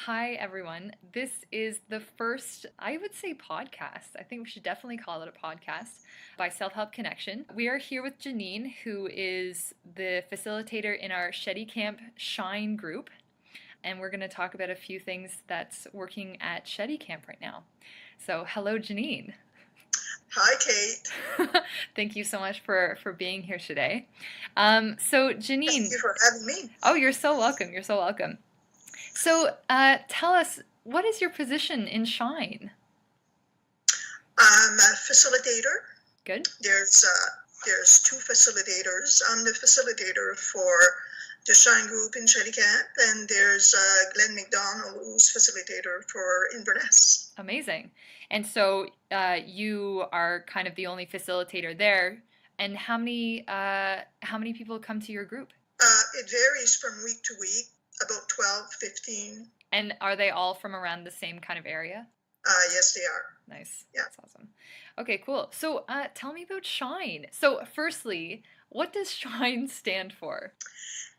Hi, everyone. This is the first, I would say, podcast. I think we should definitely call it a podcast by Self-Help Connection. We are here with Jeannine, who is the facilitator in our Chéticamp Shine group. And we're going to talk about a few things that's working at Chéticamp right now. So, hello, Jeannine. Hi, Kate. Thank you so much for being here today. Jeannine. Thank you for having me. Oh, you're so welcome. You're so welcome. So, tell us, what is your position in Shine? I'm a facilitator. Good. There's two facilitators. I'm the facilitator for the Shine group in Chéticamp, and there's Glenn McDonald, who's facilitator for Inverness. Amazing. And so you are kind of the only facilitator there. And how many people come to your group? It varies from week to week, about 12, 15. And are they all from around the same kind of area? Yes, they are. Nice. Yeah. That's awesome. Okay, cool. So tell me about Shine. So firstly, what does Shine stand for?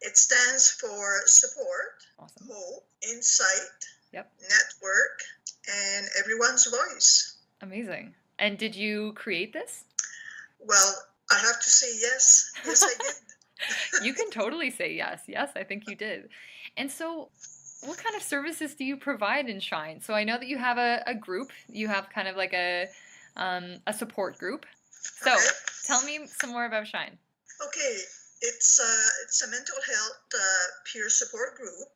It stands for support, Awesome. hope, insight, Yep. network, and everyone's voice. Amazing. And did you create this? Well, I have to say yes. Yes, I did. You can totally say yes. Yes, I think you did. And so what kind of services do you provide in Shine? So I know that you have a group. You have kind of like a support group. So Okay. tell me some more about Shine. Okay, it's a mental health peer support group,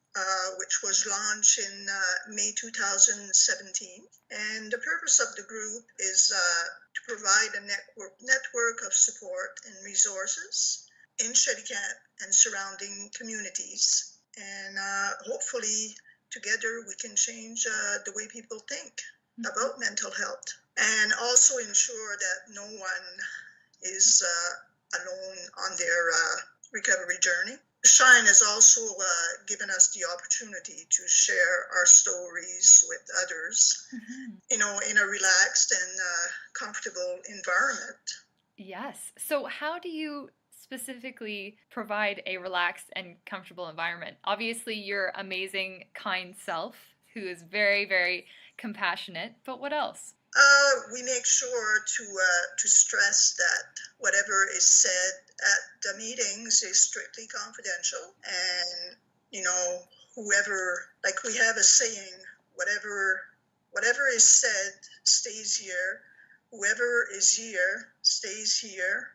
which was launched in May 2017. And the purpose of the group is to provide a network of support and resources in Chéticamp and surrounding communities. And hopefully together we can change the way people think about mental health, and also ensure that no one is alone on their recovery journey. Shine has also given us the opportunity to share our stories with others, in a relaxed and comfortable environment. Yes. So how do you specifically provide a relaxed and comfortable environment? Obviously, your amazing, kind self, who is very, very compassionate, but what else? We make sure to stress that whatever is said at the meetings is strictly confidential, and whoever, like we have a saying, whatever is said stays here. Whoever is here stays here.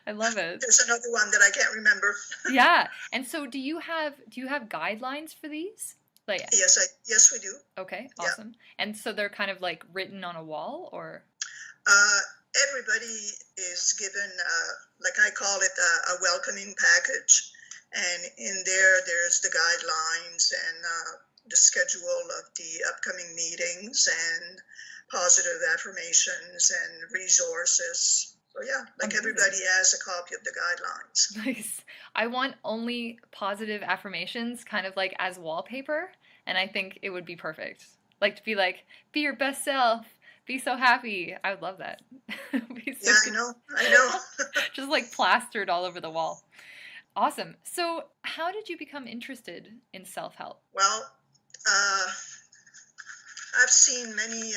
I love it. There's another one that I can't remember. Yeah. And so do you have guidelines for these? Like Yes, we do. Okay, awesome. Yeah. And so they're kind of like written on a wall, or? Everybody is given, like I call it, a welcoming package. And in there's the guidelines and the schedule of the upcoming meetings and positive affirmations and resources. So yeah, like Amazing. Everybody has a copy of the guidelines. Nice. I want only positive affirmations kind of like as wallpaper, and I think it would be perfect. Like to be like, be your best self, be so happy. I would love that. Be so Yeah, I know. Just like plastered all over the wall. Awesome. So how did you become interested in self-help? Well, I've seen many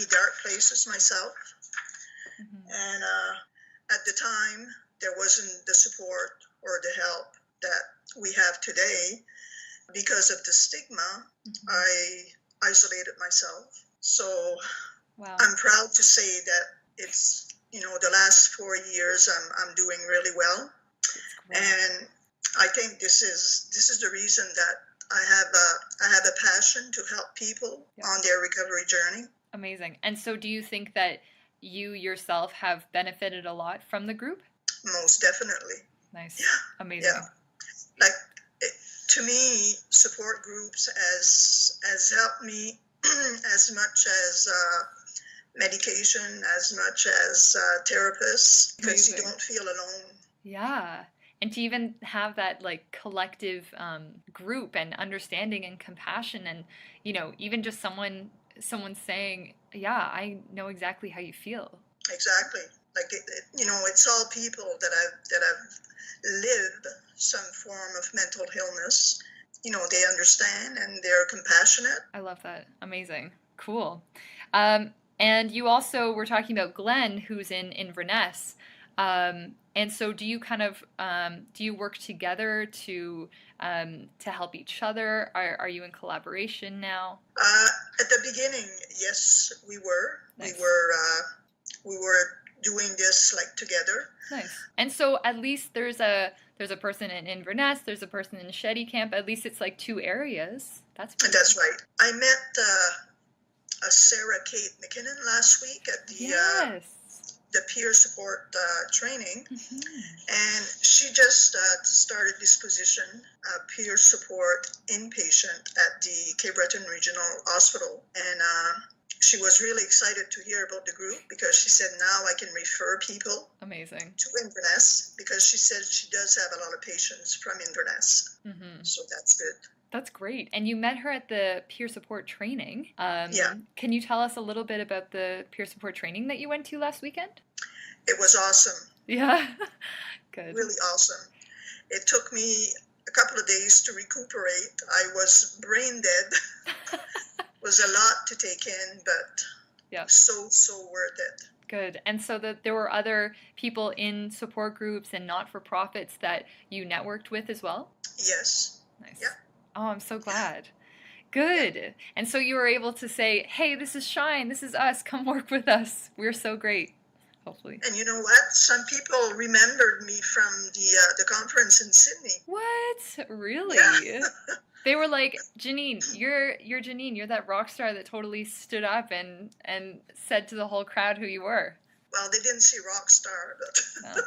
dark places myself. And at the time, there wasn't the support or the help that we have today. Because of the stigma, I isolated myself. So wow. I'm proud to say that it's, the last 4 years I'm doing really well. And I think this is the reason that I have a passion to help people on their recovery journey. Amazing. And so do you think that you yourself have benefited a lot from the group? Most definitely. Nice. Yeah. Amazing. Yeah. Like, to me, support groups has helped me as much as medication, as much as therapists, because you don't feel alone. Yeah. And to even have that like collective group and understanding and compassion, and even just someone saying, yeah, I know exactly how you feel. Exactly. Like it's all people that have lived some form of mental illness, they understand and they're compassionate. I love that. Amazing. Cool. And you also were talking about Glenn, who's in Inverness. And so do you kind of do you work together to help each other? Are you in collaboration now? At the beginning, yes, we were. Nice. We were doing this like together. Nice. And so at least there's a person in Inverness, there's a person in Chéticamp. At least it's like two areas. That's That's right. I met Sarah Kate McKinnon last week at the peer support training, and she just started this position, peer support inpatient at the Cape Breton Regional Hospital, and she was really excited to hear about the group because she said now I can refer people Amazing. to Inverness, because she said she does have a lot of patients from Inverness. So that's good. That's great. And you met her at the peer support training. Yeah. Can you tell us a little bit about the peer support training that you went to last weekend? It was awesome. Yeah. Good. Really awesome. It took me a couple of days to recuperate. I was brain dead. It was a lot to take in, but so worth it. Good. And so that there were other people in support groups and not-for-profits that you networked with as well? Yes. Nice. Yeah. Oh, I'm so glad. Good. Yeah. And so you were able to say, hey, this is Shine, this is us, come work with us. We're so great, hopefully. And you know what? Some people remembered me from the conference in Sydney. What? Really? Yeah. They were like, Jeannine, you're Jeannine, you're that rock star that totally stood up and said to the whole crowd who you were. Well, they didn't see rock star, but... No.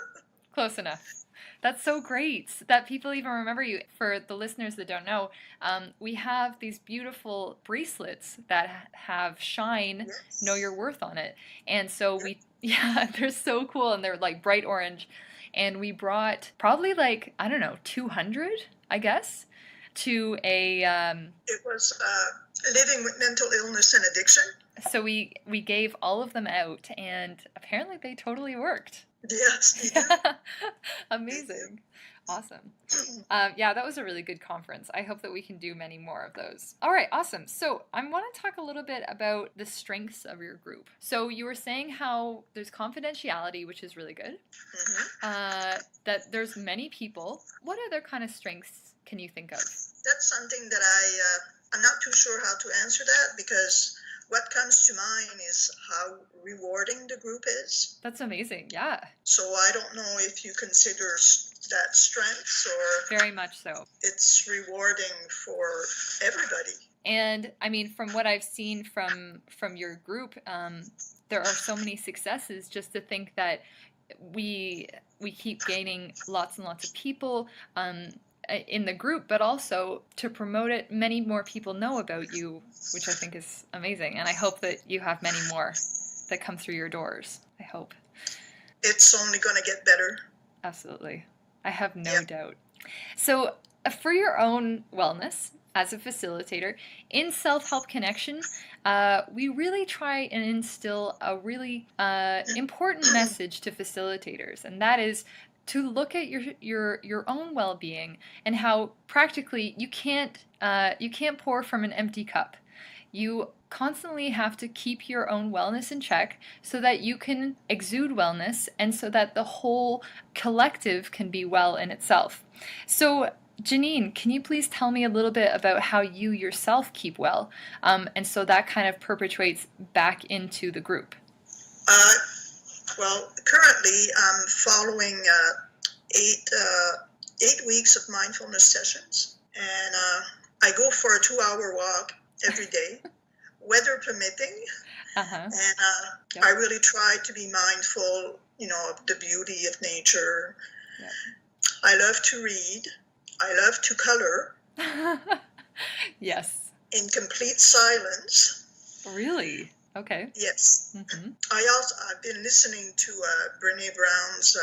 Close enough. That's so great that people even remember you. For the listeners that don't know, we have these beautiful bracelets that have Shine, yes. Know Your Worth on it. And so they're so cool, and they're like bright orange. And we brought probably like, I don't know, 200, I guess, to a... It was living with mental illness and addiction. So we gave all of them out, and apparently they totally worked. Yes. Amazing. Awesome. That was a really good conference. I hope that we can do many more of those. All right, awesome. So I want to talk a little bit about the strengths of your group. So you were saying how there's confidentiality, which is really good. That there's many people. What other kind of strengths can you think of? That's something that I'm not too sure how to answer that, because what comes to mind is how rewarding the group is. That's amazing, yeah. So I don't know if you consider that strengths or... Very much so. It's rewarding for everybody. And I mean, from what I've seen from your group, there are so many successes. Just to think that we keep gaining lots and lots of people in the group, but also to promote it, many more people know about you, which I think is amazing. And I hope that you have many more that come through your doors. I hope. It's only going to get better. Absolutely. I have no doubt. So for your own wellness as a facilitator, in Self-Help Connection, we really try and instill a really important message to facilitators, and that is to look at your own well-being and how practically you can't pour from an empty cup. You constantly have to keep your own wellness in check so that you can exude wellness and so that the whole collective can be well in itself. So Jeannine, can you please tell me a little bit about how you yourself keep well, and so that kind of perpetuates back into the group? Well, currently I'm following 8 weeks of mindfulness sessions, and I go for a 2-hour walk every day, weather permitting, and I really try to be mindful, of the beauty of nature. Yep. I love to read. I love to color. Yes. In complete silence. Really? Okay. Yes. Mm-hmm. I've been listening to Brené Brown's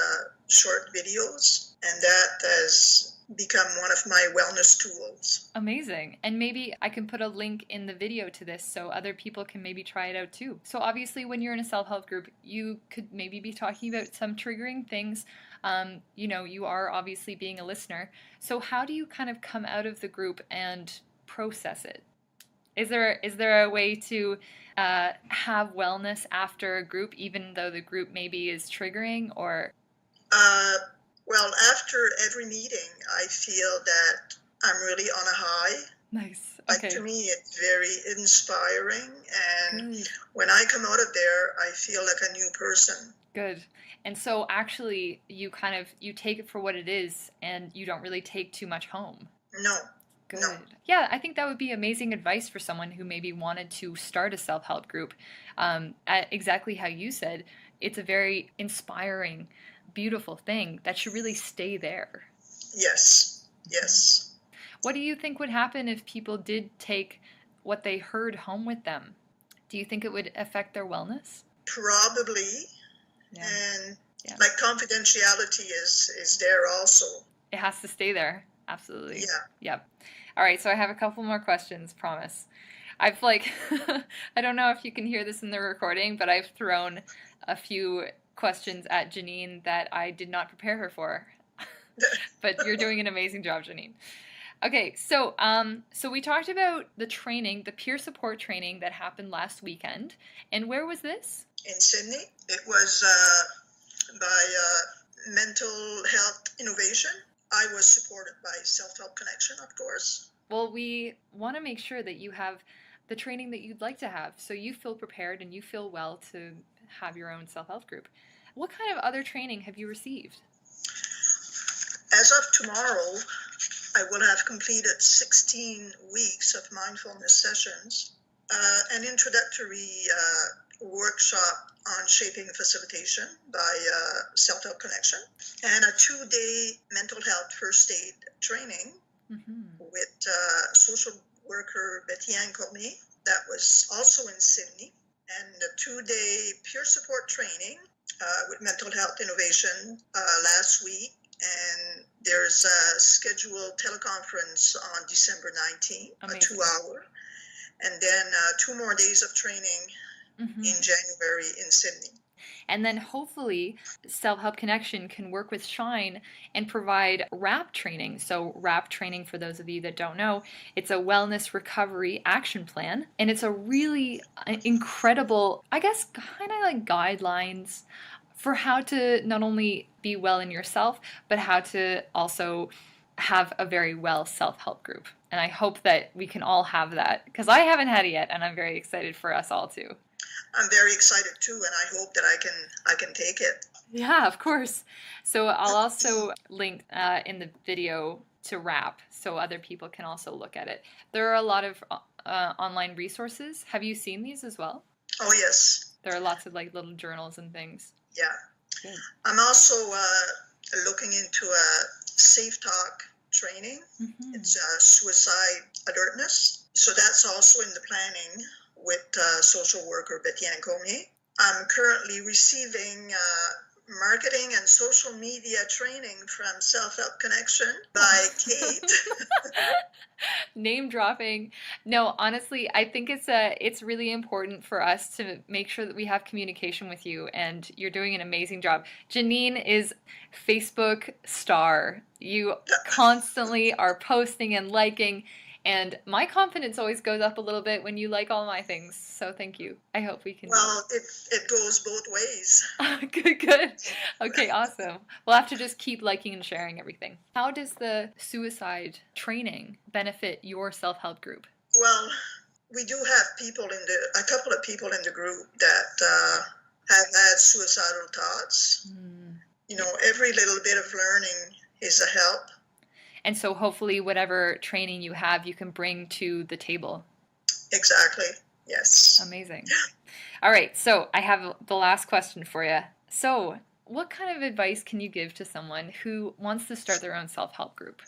short videos, and that has become one of my wellness tools. Amazing. And maybe I can put a link in the video to this so other people can maybe try it out too. So obviously when you're in a self-help group, you could maybe be talking about some triggering things You are obviously being a listener. So how do you kind of come out of the group and process it? Is there a way to have wellness after a group, even though the group maybe is triggering, or? Uh, well, after every meeting, I feel that I'm really on a high. Nice. Like, Okay. to me, it's very inspiring. And Good. when I come out of there, I feel like a new person. Good. And so actually you take it for what it is and you don't really take too much home. No, no. Good. Yeah, I think that would be amazing advice for someone who maybe wanted to start a self-help group. Exactly how you said, it's a very inspiring, beautiful thing that should really stay there. Yes, yes. What do you think would happen if people did take what they heard home with them? Do you think it would affect their wellness? Probably. Yeah. And Yeah. like, confidentiality is there also. It has to stay there. Absolutely. Yeah. Yep. All right, so I have a couple more questions, promise. I've like I don't know if you can hear this in the recording, but I've thrown a few questions at Jeannine that I did not prepare her for. But you're doing an amazing job, Jeannine. Okay, so we talked about the training, the peer support training that happened last weekend. And where was this? In Sydney, it was by Mental Health Innovation. I was supported by Self-Help Connection, of course. Well, we want to make sure that you have the training that you'd like to have, so you feel prepared and you feel well to have your own self-help group. What kind of other training have you received? As of tomorrow, I will have completed 16 weeks of mindfulness sessions, an introductory workshop on shaping facilitation by Self-Help Connection, and a 2-day mental health first aid training with social worker Jeannine Poirier. That was also in Sydney, and a 2-day peer support training with Mental Health Innovation last week. And there's a scheduled teleconference on December 19th, Amazing. a 2-hour, and then 2 more days of training in January in Sydney. And then hopefully Self-Help Connection can work with Shine and provide RAP training. So RAP training, for those of you that don't know, it's a wellness recovery action plan. And it's a really incredible, I guess, kind of like guidelines for how to not only be well in yourself, but how to also have a very well self-help group. And I hope that we can all have that, because I haven't had it yet, and I'm very excited for us all to. I'm very excited too, and I hope that I can take it. Yeah, of course. So I'll also link in the video to RAP so other people can also look at it. There are a lot of online resources. Have you seen these as well? Oh, yes. There are lots of like little journals and things. Yeah. Good. I'm also looking into a Safe Talk training. It's suicide alertness. So that's also in the planning with social worker Jeannine Poirier. I'm currently receiving marketing and social media training from Self-Help Connection by Kate. Name dropping. No, honestly, I think it's really important for us to make sure that we have communication with you, and you're doing an amazing job. Jeannine is Facebook star. You constantly are posting and liking, and my confidence always goes up a little bit when you like all my things. So thank you. I hope we can. Well, it goes both ways. Good. Okay, awesome. We'll have to just keep liking and sharing everything. How does the suicide training benefit your self-help group? Well, we do have a couple of people in the group that have had suicidal thoughts. You know, every little bit of learning is a help. And so hopefully whatever training you have, you can bring to the table. Exactly. Yes. Amazing. All right, so I have the last question for you. So what kind of advice can you give to someone who wants to start their own self-help group?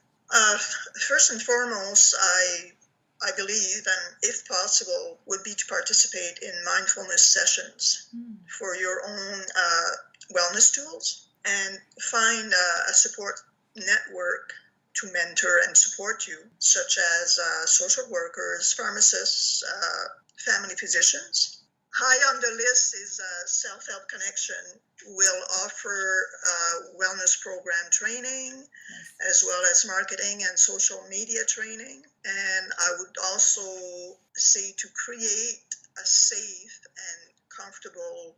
First and foremost, I believe, and if possible, would be to participate in mindfulness sessions for your own wellness tools, and find a support network to mentor and support you, such as social workers, pharmacists, family physicians. High on the list is Self-Help Connection will offer wellness program training, as well as marketing and social media training. And I would also say to create a safe and comfortable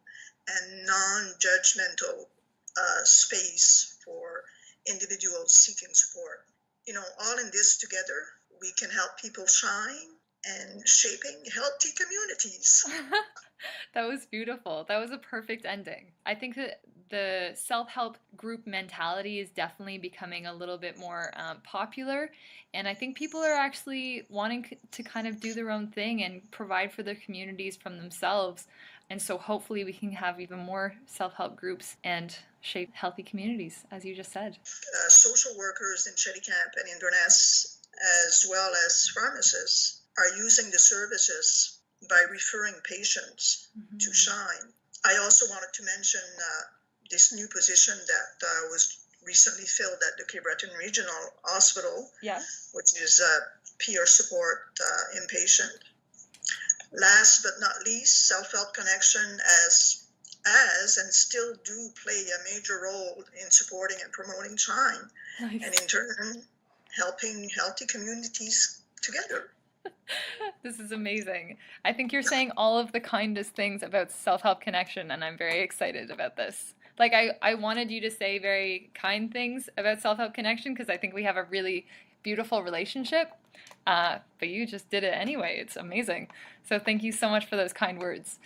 and non-judgmental space for individuals seeking support. All in this together, we can help people shine and shaping healthy communities. That was beautiful. That was a perfect ending. I think that the self-help group mentality is definitely becoming a little bit more popular, and I think people are actually wanting to kind of do their own thing and provide for their communities from themselves. And so hopefully we can have even more self-help groups and shape healthy communities, as you just said. Social workers in Chéticamp and Inverness, as well as pharmacists, are using the services by referring patients to Shine. I also wanted to mention this new position that was recently filled at the Cape Breton Regional Hospital, which is peer support inpatient. Last but not least, Self-Help Connection as and still do play a major role in supporting and promoting Shine, and in turn helping healthy communities together. This is amazing. I think you're saying all of the kindest things about Self-Help Connection, and I'm very excited about this. Like, I wanted you to say very kind things about Self-Help Connection because I think we have a really beautiful relationship, but you just did it anyway. It's amazing. So thank you so much for those kind words.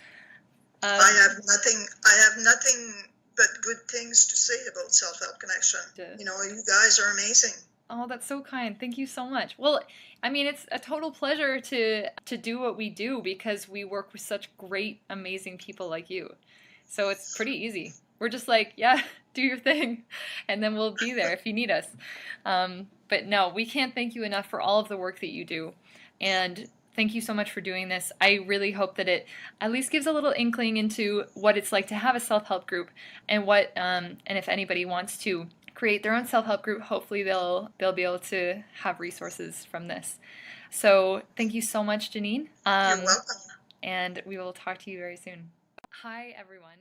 I have nothing but good things to say about Self-Help Connection. You guys are amazing. Oh, that's so kind. Thank you so much. Well, I mean, it's a total pleasure to do what we do because we work with such great, amazing people like you. So it's pretty easy. We're just like, yeah, do your thing, and then we'll be there if you need us. But no, we can't thank you enough for all of the work that you do. And thank you so much for doing this. I really hope that it at least gives a little inkling into what it's like to have a self-help group and and if anybody wants to create their own self-help group, hopefully they'll be able to have resources from this. So thank you so much, Jeannine. You're welcome. And we will talk to you very soon. Hi, everyone.